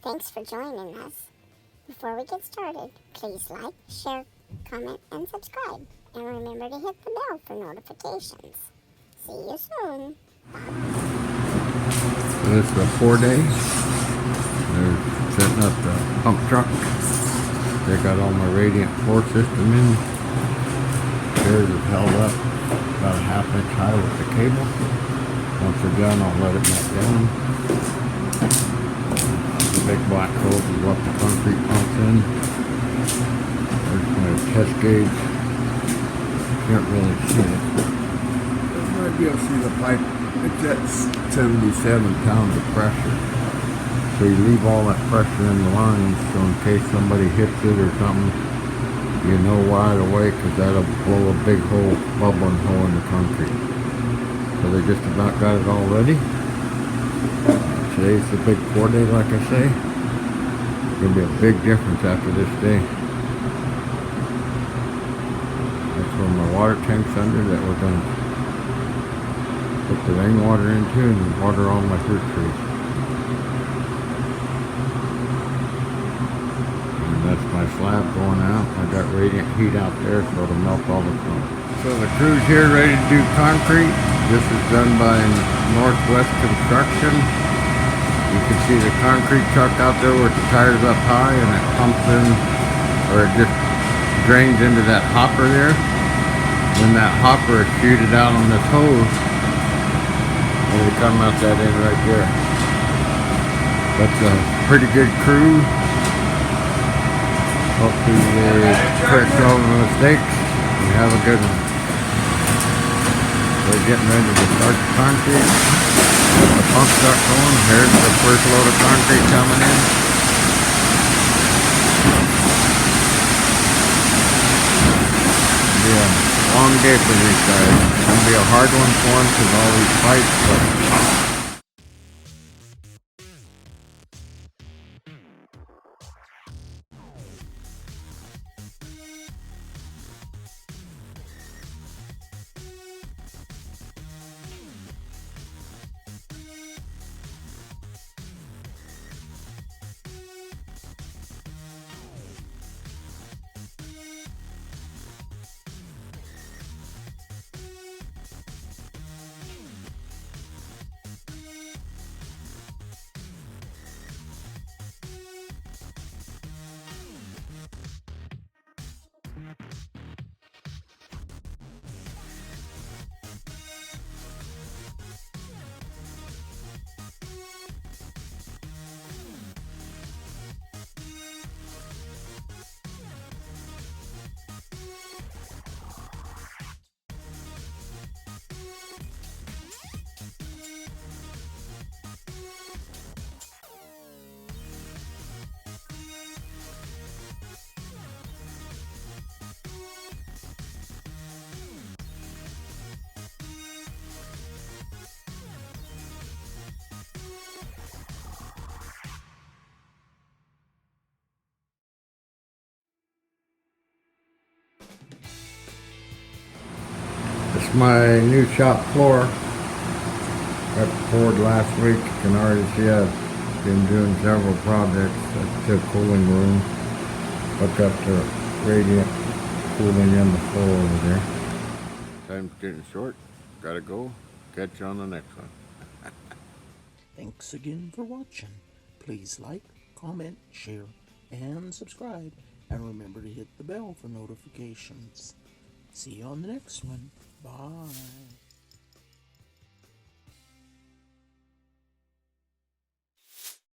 Thanks for joining us. Before we get started, please like, share, comment, and subscribe. And remember to hit the bell for notifications. See you soon. So this is a 4-day. They're setting up the pump truck. They got all my radiant floor system in. Theirs is held up about a ½ inch high with the cable. Once they're done, I'll let it back down. The big black hose is what the concrete pumps in. There's my test gauge. Can't really see it. You might be able to see the pipe. It's at 77 pounds of pressure. So you leave all that pressure in the lines, so in case somebody hits it or something, you know right away, because that'll blow a big hole, bubbling hole in the concrete. So they just about got it all ready. Today's the big 4-day, like I say. It's going to be a big difference after this day. That's where my water tank's under that we're going to put the rainwater into and water all my fruit trees. And that's my slab going out. I got radiant heat out there so it'll melt all the snow. So the crew's here ready to do concrete. This is done by Northwest Construction. You can see the concrete truck out there with the tires up high, and it pumps in, or it just drains into that hopper there. Then that hopper is shooted out on this hose, and we come out that end right there. That's a pretty good crew. Hopefully they correct all the mistakes and have a good one. They're getting ready to start the concrete. Got the pump truck going. Here's the first load of concrete coming in. It'll be a long day for these guys. It's going to be a hard one for them because all these pipes, but it's my new shop floor. Got poured last week. You can already see I've been doing several projects. That's the cooling room. Hook up the radiant cooling in the floor over there. Time's getting short. Gotta go. Catch you on the next one. Thanks again for watching. Please like, comment, share, and subscribe. And remember to hit the bell for notifications. See you on the next one. Bye.